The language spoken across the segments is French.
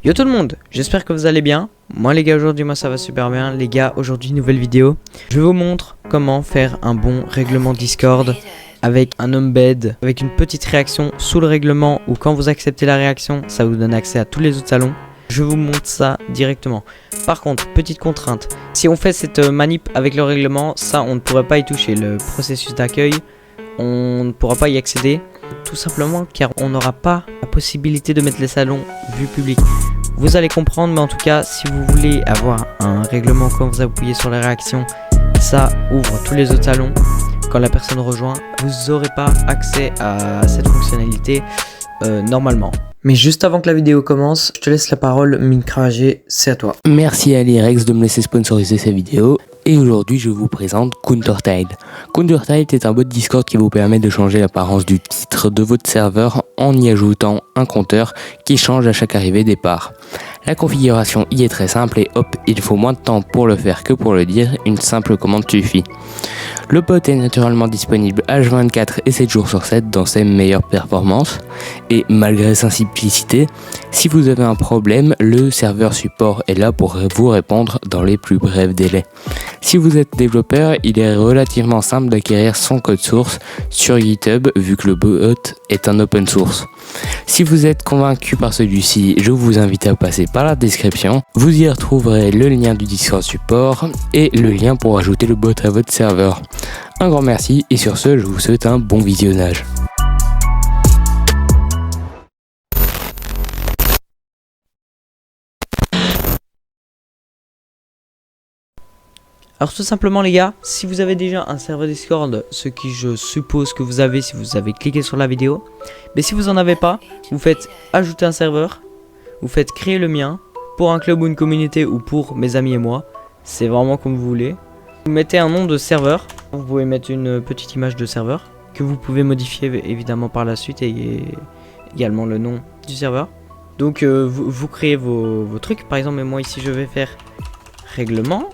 Yo tout le monde, j'espère que vous allez bien. Moi les gars, aujourd'hui moi ça va super bien. Les gars, aujourd'hui nouvelle vidéo. Je vous montre comment faire un bon règlement Discord avec un embed, avec une petite réaction sous le règlement, ou quand vous acceptez la réaction, ça vous donne accès à tous les autres salons. Je vous montre ça directement. Par contre, petite contrainte, si on fait cette manip avec le règlement, ça on ne pourrait pas y toucher. Le processus d'accueil, on ne pourra pas y accéder. Tout simplement car on n'aura pas la possibilité de mettre les salons vue publique. Vous allez comprendre, mais en tout cas, si vous voulez avoir un règlement quand vous appuyez sur la réaction, ça ouvre tous les autres salons. Quand la personne rejoint, vous n'aurez pas accès à cette fonctionnalité normalement. Mais juste avant que la vidéo commence, je te laisse la parole, Minecraft, c'est à toi. Merci à Lirex de me laisser sponsoriser cette vidéo. Et aujourd'hui, je vous présente Countertide. Countertide est un bot Discord qui vous permet de changer l'apparence du titre de votre serveur en y ajoutant un compteur qui change à chaque arrivée départ. La configuration y est très simple et hop, il faut moins de temps pour le faire que pour le dire, une simple commande suffit. Le bot est naturellement disponible H24 et 7 jours sur 7 dans ses meilleures performances. Et malgré sa simplicité, si vous avez un problème, le serveur support est là pour vous répondre dans les plus brefs délais. Si vous êtes développeur, il est relativement simple d'acquérir son code source sur GitHub vu que le bot est un open source. Si vous êtes convaincu par celui-ci, je vous invite à passer par la description. Vous y retrouverez le lien du Discord support et le lien pour ajouter le bot à votre serveur. Un grand merci et sur ce, je vous souhaite un bon visionnage. Alors tout simplement les gars, si vous avez déjà un serveur Discord, ce qui je suppose que vous avez si vous avez cliqué sur la vidéo, mais si vous en avez pas, vous faites ajouter un serveur, vous faites créer le mien, pour un club ou une communauté ou pour mes amis et moi, c'est vraiment comme vous voulez. Vous mettez un nom de serveur, vous pouvez mettre une petite image de serveur, que vous pouvez modifier évidemment par la suite et également le nom du serveur. Donc vous créez vos trucs, par exemple moi ici je vais faire règlement.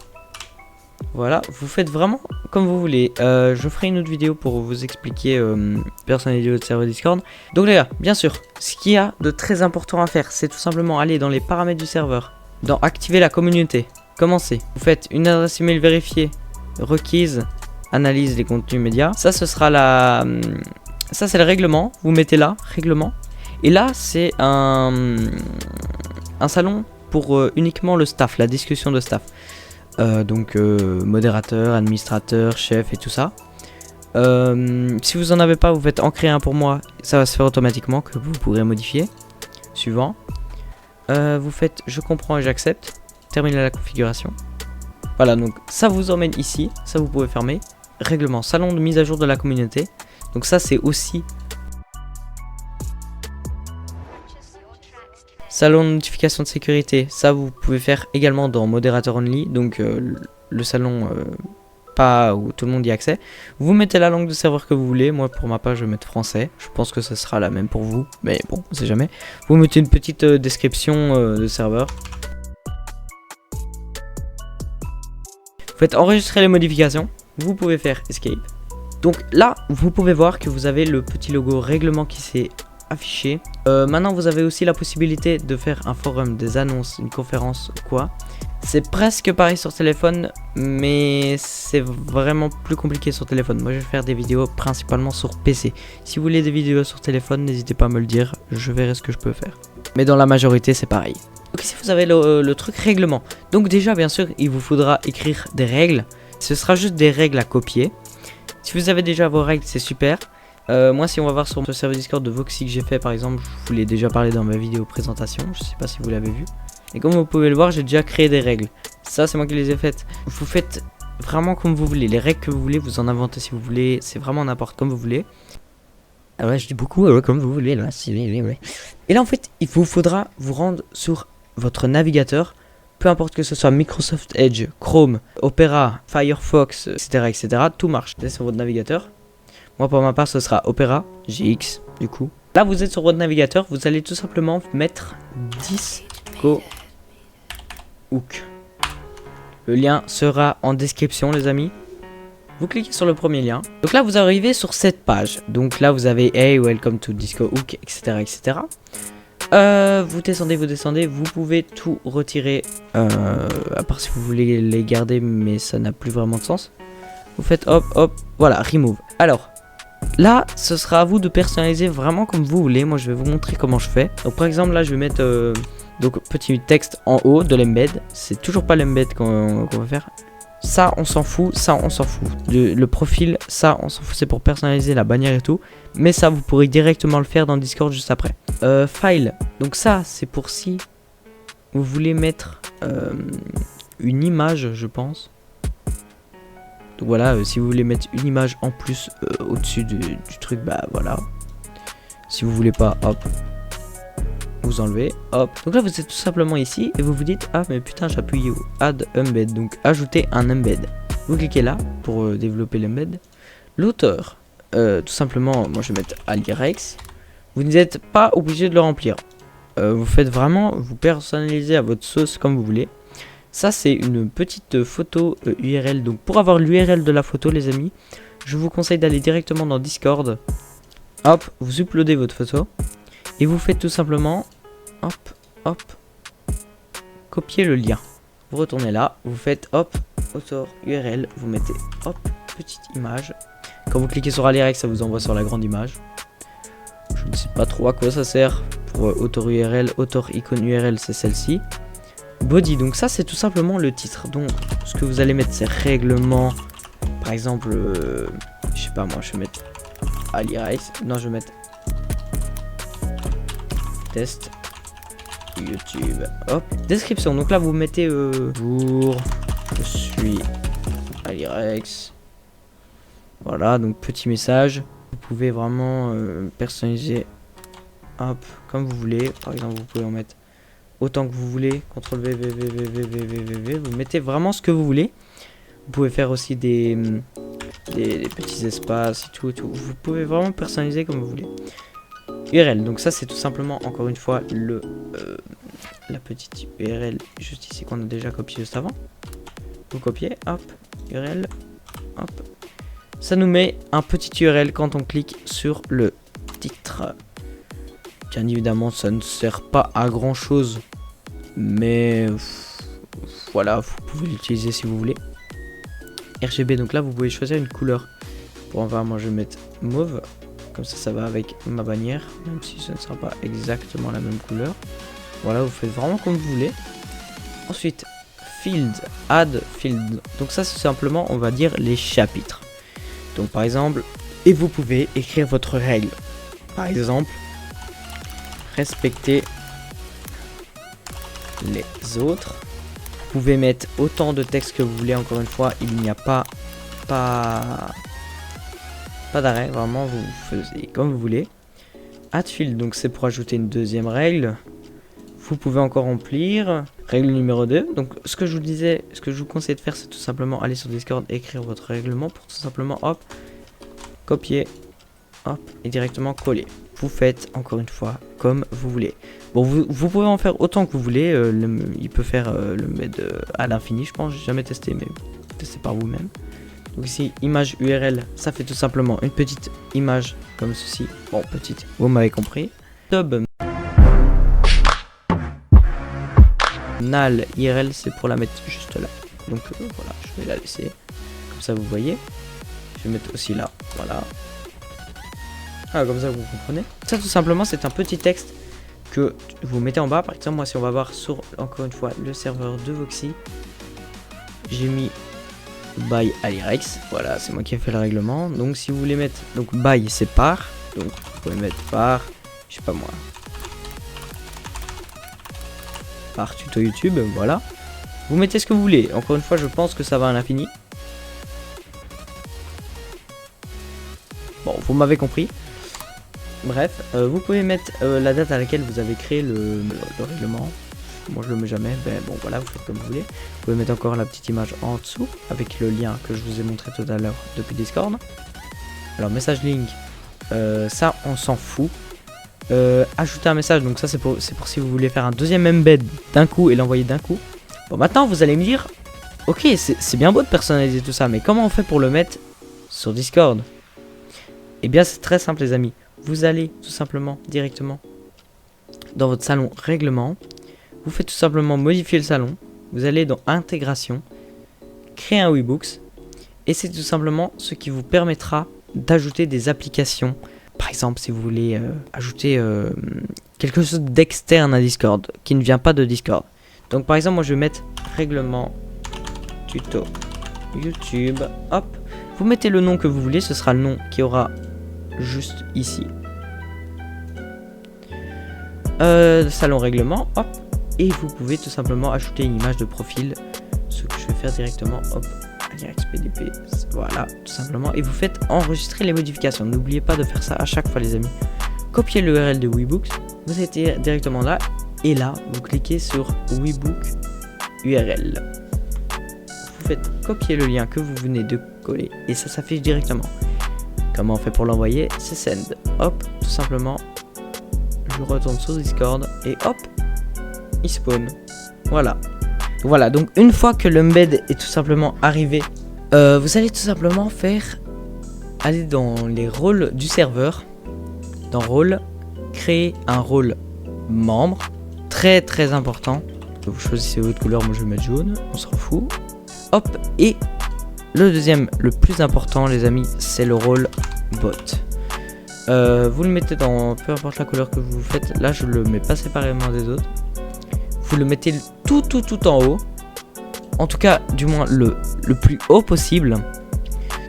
Voilà, vous faites vraiment comme vous voulez. Je ferai une autre vidéo pour vous expliquer personnaliser votre serveur Discord. Donc les gars, bien sûr, ce qu'il y a de très important à faire, c'est tout simplement aller dans les paramètres du serveur, dans activer la communauté. Commencez. Vous faites une adresse email vérifiée, requise, analyse les contenus médias. Ça, ce sera la... Ça, c'est le règlement. Vous mettez là, règlement. Et là, c'est un salon pour uniquement le staff, la discussion de staff. Donc modérateur, administrateur, chef et tout ça. Si vous en avez pas, vous faites en créer un pour moi, ça va se faire automatiquement, que vous pourrez modifier. Suivant. Vous faites je comprends et j'accepte. Terminer la configuration. Voilà, donc ça vous emmène ici, ça vous pouvez fermer. Règlement, salon de mise à jour de la communauté. Donc ça c'est aussi salon de notification de sécurité, ça vous pouvez faire également dans modérateur only, donc le salon pas où tout le monde y a accès. Vous mettez la langue de serveur que vous voulez, moi pour ma part je vais mettre français, je pense que ce sera la même pour vous, mais bon, on sait jamais. Vous mettez une petite description de serveur. Vous faites enregistrer les modifications, vous pouvez faire escape. Donc là, vous pouvez voir que vous avez le petit logo règlement qui s'est affiché. Maintenant vous avez aussi la possibilité de faire un forum, des annonces, une conférence ou quoi. C'est presque pareil sur téléphone, mais c'est vraiment plus compliqué sur téléphone. Moi je vais faire des vidéos principalement sur PC. Si vous voulez des vidéos sur téléphone, n'hésitez pas à me le dire, je verrai ce que je peux faire. Mais dans la majorité c'est pareil. Donc ici vous avez le truc règlement. Donc déjà bien sûr il vous faudra écrire des règles. Ce sera juste des règles à copier. Si vous avez déjà vos règles c'est super. Moi si on va voir sur le serveur Discord de Voxy que j'ai fait par exemple, je vous l'ai déjà parlé dans ma vidéo présentation, je sais pas si vous l'avez vu. Et comme vous pouvez le voir, j'ai déjà créé des règles. Ça c'est moi qui les ai faites. Vous faites vraiment comme vous voulez, les règles que vous voulez, vous en inventez si vous voulez, c'est vraiment n'importe comme vous voulez. Alors là je dis beaucoup comme vous voulez là, Et là en fait il vous faudra vous rendre sur votre navigateur, peu importe que ce soit Microsoft Edge, Chrome, Opera, Firefox, etc. tout marche. Vous êtes sur votre navigateur. Moi pour ma part ce sera Opera GX du coup. Là vous êtes sur votre navigateur, vous allez tout simplement mettre Disco Hook. Le lien sera en description les amis. Vous cliquez sur le premier lien. Donc là vous arrivez sur cette page. Donc là vous avez Hey welcome to Disco Hook etc. Vous descendez, vous pouvez tout retirer, à part si vous voulez les garder, mais ça n'a plus vraiment de sens. Vous faites hop, hop, voilà, remove. Alors, là, ce sera à vous de personnaliser vraiment comme vous voulez. Moi, je vais vous montrer comment je fais. Donc, par exemple, là, je vais mettre donc petit texte en haut de l'embed. C'est toujours pas l'embed qu'on va faire. Ça, on s'en fout. Ça, on s'en fout. Le profil, ça, on s'en fout. C'est pour personnaliser la bannière et tout. Mais ça, vous pourrez directement le faire dans Discord juste après. File. Donc ça, c'est pour si vous voulez mettre une image, je pense. Donc voilà, si vous voulez mettre une image en plus au-dessus du truc, bah voilà. Si vous voulez pas, hop, vous enlevez, hop. Donc là, vous êtes tout simplement ici et vous vous dites, ah mais putain, j'appuie où? Add embed, donc ajouter un embed. Vous cliquez là pour développer l'embed. L'auteur, tout simplement, moi je vais mettre alirex. Vous n'êtes pas obligé de le remplir. Vous faites vraiment, vous personnalisez à votre sauce comme vous voulez. Ça, c'est une petite photo URL. Donc, pour avoir l'URL de la photo, les amis, je vous conseille d'aller directement dans Discord. Hop, vous uploadez votre photo. Et vous faites tout simplement, hop, hop, copier le lien. Vous retournez là, vous faites, hop, auteur URL. Vous mettez, hop, petite image. Quand vous cliquez sur alirex, ça vous envoie sur la grande image. Je ne sais pas trop à quoi ça sert. Pour auteur URL, auteur icône URL, c'est celle-ci. Body, donc ça c'est tout simplement le titre. Donc ce que vous allez mettre c'est règlement. Par exemple, je sais pas moi, je vais mettre alirex. Non, je vais mettre test YouTube. Hop, description. Donc là vous mettez bonjour, je suis alirex. Voilà, donc petit message. Vous pouvez vraiment personnaliser, hop, comme vous voulez. Par exemple, vous pouvez en mettre autant que vous voulez. CTRL V, vous mettez vraiment ce que vous voulez. Vous pouvez faire aussi des petits espaces et tout, Vous pouvez vraiment personnaliser comme vous voulez. URL, donc ça c'est tout simplement encore une fois la petite URL juste ici qu'on a déjà copié juste avant. Vous copiez, hop, URL, hop. Ça nous met un petit URL quand on clique sur le titre. Bien évidemment, ça ne sert pas à grand chose, mais voilà, vous pouvez l'utiliser si vous voulez. RGB, donc là vous pouvez choisir une couleur. Pour en voir, moi je vais mettre mauve, comme ça va avec ma bannière, même si ce ne sera pas exactement la même couleur. Voilà, vous faites vraiment comme vous voulez. Ensuite, field, add field. Donc ça c'est simplement, on va dire, les chapitres. Donc par exemple, et vous pouvez écrire votre règle. Par exemple, respecter les autres. Vous pouvez mettre autant de texte que vous voulez. Encore une fois, il n'y a pas d'arrêt. Vraiment, vous faites comme vous voulez. Add field, donc c'est pour ajouter une deuxième règle. Vous pouvez encore remplir. Règle numéro 2. Donc ce que je vous disais, ce que je vous conseille de faire, c'est tout simplement aller sur Discord, écrire votre règlement pour tout simplement, hop, copier, hop, et directement coller. Vous faites encore une fois comme vous voulez. Bon, vous pouvez en faire autant que vous voulez. Il peut faire le med à l'infini, je pense. J'ai jamais testé, mais testez par vous-même. Donc ici, image URL, ça fait tout simplement une petite image comme ceci. Bon, petite, vous m'avez compris. Tub null IRL, c'est pour la mettre juste là. Donc voilà, je vais la laisser. Comme ça, vous voyez. Je vais mettre aussi là, voilà. Ah, comme ça vous comprenez. Ça tout simplement c'est un petit texte que vous mettez en bas. Par exemple moi si on va voir sur encore une fois le serveur de Voxy, j'ai mis by alirex. Voilà, c'est moi qui ai fait le règlement. Donc si vous voulez mettre, donc by c'est par, donc vous pouvez mettre par, je sais pas moi, par tuto YouTube, voilà. Vous mettez ce que vous voulez. Encore une fois je pense que ça va à l'infini. Bon, vous m'avez compris. Bref, vous pouvez mettre la date à laquelle vous avez créé le règlement. Moi je le mets jamais, ben bon voilà, vous faites comme vous voulez. Vous pouvez mettre encore la petite image en dessous avec le lien que je vous ai montré tout à l'heure depuis Discord. Alors message link, ça on s'en fout. Ajouter un message, donc ça c'est pour si vous voulez faire un deuxième embed d'un coup et l'envoyer d'un coup. Bon maintenant vous allez me dire, ok c'est bien beau de personnaliser tout ça, mais comment on fait pour le mettre sur Discord? Eh bien c'est très simple les amis. Vous allez tout simplement directement dans votre salon règlement, vous faites tout simplement modifier le salon. Vous allez dans intégration, créer un Webooks. Et c'est tout simplement ce qui vous permettra d'ajouter des applications. Par exemple, si vous voulez ajouter quelque chose d'externe à Discord, qui ne vient pas de Discord. Donc par exemple, moi je vais mettre règlement tuto YouTube. Hop, vous mettez le nom que vous voulez, ce sera le nom qui aura juste ici. Salon règlement, hop. Et vous pouvez tout simplement ajouter une image de profil. Ce que je vais faire directement, hop. PDP, voilà, tout simplement. Et vous faites enregistrer les modifications. N'oubliez pas de faire ça à chaque fois, les amis. Copiez l'URL de Webooks. Vous êtes directement là. Et là, vous cliquez sur Webook URL. Vous faites copier le lien que vous venez de coller. Et ça s'affiche directement. Comment on fait pour l'envoyer? C'est send. Hop, tout simplement. Je retourne sur Discord. Et hop, il spawn. Voilà. Voilà, donc une fois que l'embed est tout simplement arrivé, vous allez tout simplement aller dans les rôles du serveur. Dans rôle, créer un rôle membre. Très très important. Vous choisissez votre couleur, moi je vais mettre jaune, on s'en fout. Hop, et le deuxième, le plus important les amis, c'est le rôle bot. Vous le mettez dans peu importe la couleur que vous faites. Là je le mets pas séparément des autres. Vous le mettez tout en haut. En tout cas, du moins le plus haut possible.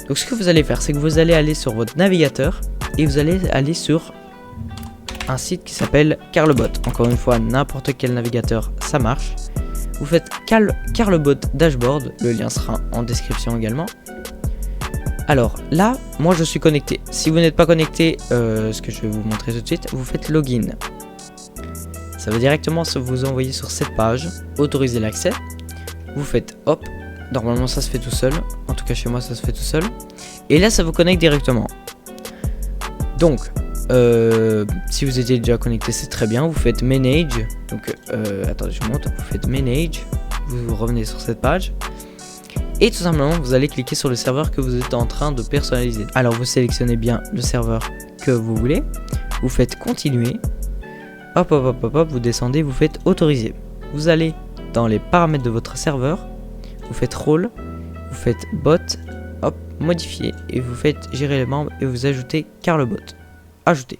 Donc ce que vous allez faire, c'est que vous allez aller sur votre navigateur. Et vous allez aller sur un site qui s'appelle Carlebot. Encore une fois, n'importe quel navigateur, ça marche. Vous faites Carlebot Dashboard. Le lien sera en description également. Alors là, moi je suis connecté. Si vous n'êtes pas connecté, ce que je vais vous montrer tout de suite, vous faites login. Ça va directement vous envoyer sur cette page, autoriser l'accès. Vous faites hop, normalement ça se fait tout seul. En tout cas chez moi ça se fait tout seul. Et là ça vous connecte directement. Donc, si vous étiez déjà connecté c'est très bien. Vous faites manage. Donc, attendez je monte. Vous faites manage. Vous revenez sur cette page. Et tout simplement vous allez cliquer sur le serveur que vous êtes en train de personnaliser. Alors vous sélectionnez bien le serveur que vous voulez. Vous faites continuer. Hop, vous descendez, vous faites autoriser. Vous allez dans les paramètres de votre serveur, vous faites rôle, vous faites bot, hop, modifier, et vous faites gérer les membres, et vous ajoutez Carlebot. Ajouter.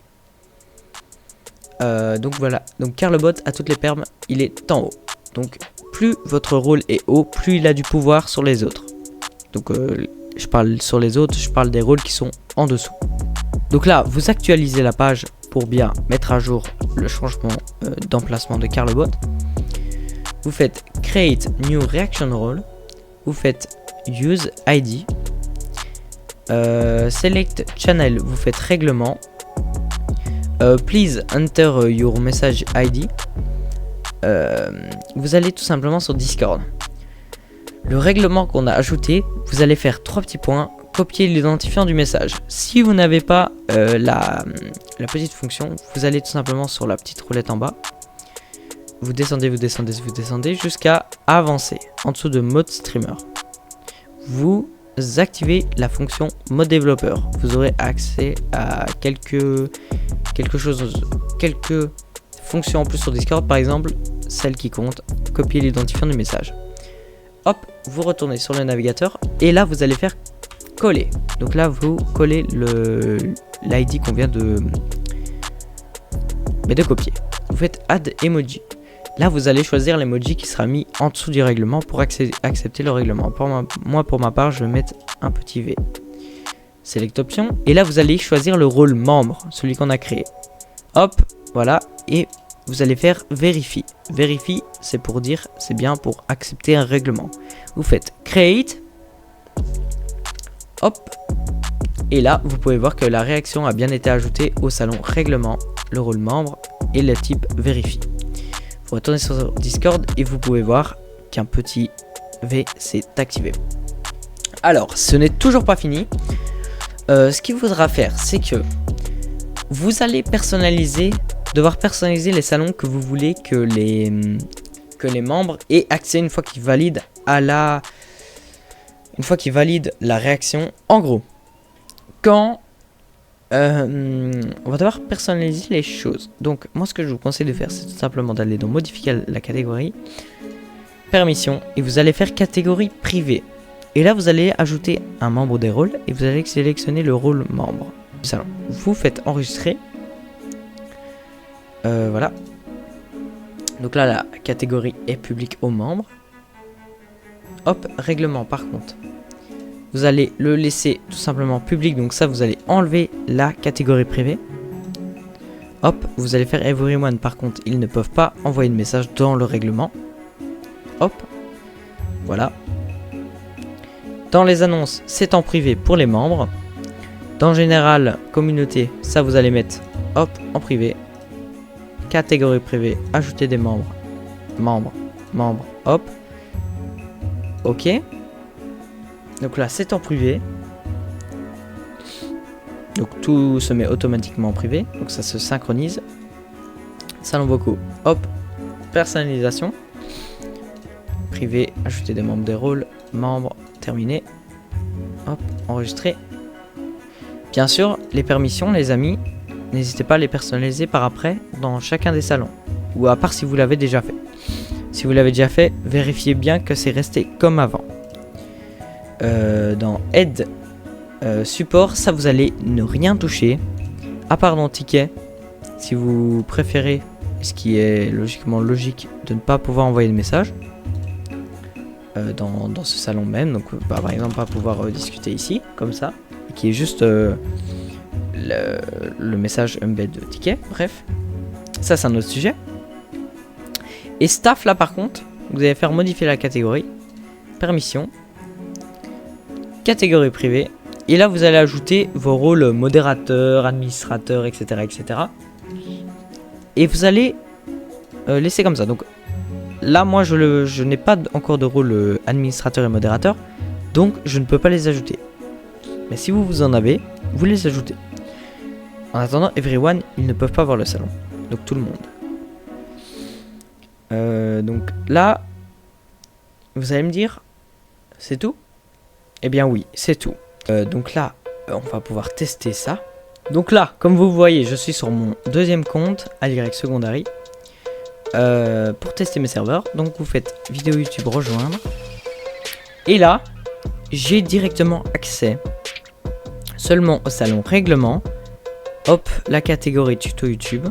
Donc voilà, donc Carlebot à toutes les permes, il est en haut. Donc plus votre rôle est haut, plus il a du pouvoir sur les autres. Donc je parle sur les autres, je parle des rôles qui sont en dessous. Donc là, vous actualisez la page pour bien mettre à jour le changement d'emplacement de Carlebot. Vous faites Create New Reaction Role. Vous faites Use ID. Select Channel. Vous faites Règlement. Please enter your message ID. Vous allez tout simplement sur Discord. Le règlement qu'on a ajouté, vous allez faire 3 petits points. Copier l'identifiant du message. Si vous n'avez pas la petite fonction, vous allez tout simplement sur la petite roulette en bas. Vous descendez jusqu'à avancer en dessous de mode streamer. Vous activez la fonction mode développeur. Vous aurez accès à quelques fonctions en plus sur Discord, par exemple celle qui compte, copier l'identifiant du message. Hop, vous retournez sur le navigateur et là vous allez faire coller. Donc là vous collez l'ID qu'on vient de copier. Vous faites add emoji. Là vous allez choisir l'emoji qui sera mis en dessous du règlement pour accepter le règlement. Pour ma part je vais mettre un petit V. Select option. Et là vous allez choisir le rôle membre, celui qu'on a créé. Hop, voilà. Et vous allez faire vérifie. Vérifie, c'est pour dire, c'est bien pour accepter un règlement. Vous faites create. Hop. Et là, vous pouvez voir que la réaction a bien été ajoutée au salon règlement, le rôle membre et le type vérifie. Vous retournez sur Discord et vous pouvez voir qu'un petit V s'est activé. Alors, ce n'est toujours pas fini. Ce qu'il faudra faire, c'est que vous allez devoir personnaliser les salons que vous voulez que les membres aient accès une fois qu'ils valident la réaction. En gros, quand on va devoir personnaliser les choses. Donc moi ce que je vous conseille de faire, c'est tout simplement d'aller dans modifier la catégorie, permission, et vous allez faire catégorie privée. Et là vous allez ajouter un membre des rôles et vous allez sélectionner le rôle membre du salon. Vous faites enregistrer. Voilà. Donc là la catégorie est publique aux membres. Hop, règlement par contre. Vous allez le laisser tout simplement public, donc ça vous allez enlever la catégorie privée. Hop, vous allez faire everyone, par contre ils ne peuvent pas envoyer de message dans le règlement. Hop, voilà. Dans les annonces, c'est en privé pour les membres. Dans général, communauté, ça vous allez mettre hop en privé. Catégorie privée, ajouter des membres. Membres, hop. Ok. Donc là c'est en privé. Donc tout se met automatiquement en privé. Donc ça se synchronise. Salon vocaux. Hop. Personnalisation. Privé. Ajouter des membres des rôles. Membres. Terminé. Hop. Enregistrer. Bien sûr les permissions les amis. N'hésitez pas à les personnaliser par après dans chacun des salons. Ou à part si vous l'avez déjà fait. Si vous l'avez déjà fait, vérifiez bien que c'est resté comme avant. Dans aide support, ça vous allez ne rien toucher à part dans ticket si vous préférez, ce qui est logiquement logique de ne pas pouvoir envoyer de message dans ce salon même, donc par exemple pas pouvoir discuter ici comme ça, et qui est juste le message embed de ticket. Bref, ça c'est un autre sujet. Et staff là par contre, vous allez faire modifier la catégorie, permission, catégorie privée, et là vous allez ajouter vos rôles modérateur, administrateur, etc. etc. Et vous allez laisser comme ça. Donc là moi je n'ai pas encore de rôle administrateur et modérateur, donc je ne peux pas les ajouter. Mais si vous en avez, vous les ajoutez. En attendant, everyone, ils ne peuvent pas voir le salon, donc tout le monde. Donc là, vous allez me dire, c'est tout? Eh bien oui, c'est tout. Donc là, on va pouvoir tester ça. Donc là, comme vous voyez, je suis sur mon deuxième compte, ALY Secondary, pour tester mes serveurs. Donc vous faites vidéo YouTube rejoindre. Et là, j'ai directement accès seulement au salon règlement. Hop, la catégorie tuto YouTube.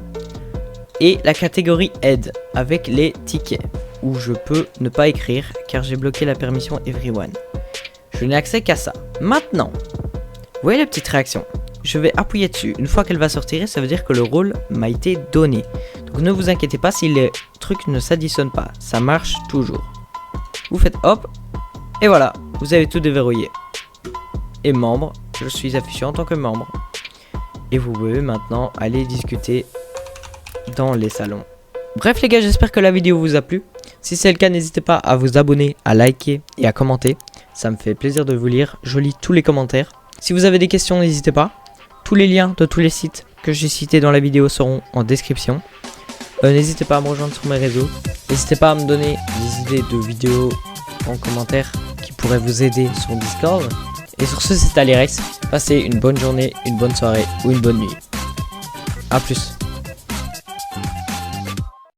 Et la catégorie aide avec les tickets où je peux ne pas écrire car j'ai bloqué la permission everyone. Je n'ai accès qu'à ça. Maintenant, vous voyez la petite réaction? Je vais appuyer dessus. Une fois qu'elle va sortir, ça veut dire que le rôle m'a été donné. Donc ne vous inquiétez pas si les trucs ne s'additionnent pas. Ça marche toujours. Vous faites hop. Et voilà, vous avez tout déverrouillé. Et membre, je suis affiché en tant que membre. Et vous pouvez maintenant aller discuter dans les salons. Bref les gars, j'espère que la vidéo vous a plu. Si c'est le cas, n'hésitez pas à vous abonner, à liker et à commenter. Ça me fait plaisir de vous lire. Je lis tous les commentaires. Si vous avez des questions, n'hésitez pas. Tous les liens de tous les sites que j'ai cités dans la vidéo seront en description. N'hésitez pas à me rejoindre sur mes réseaux. N'hésitez pas à me donner des idées de vidéos en commentaire qui pourraient vous aider sur Discord. Et sur ce, c'était Alirex. Passez une bonne journée, une bonne soirée ou une bonne nuit. A plus.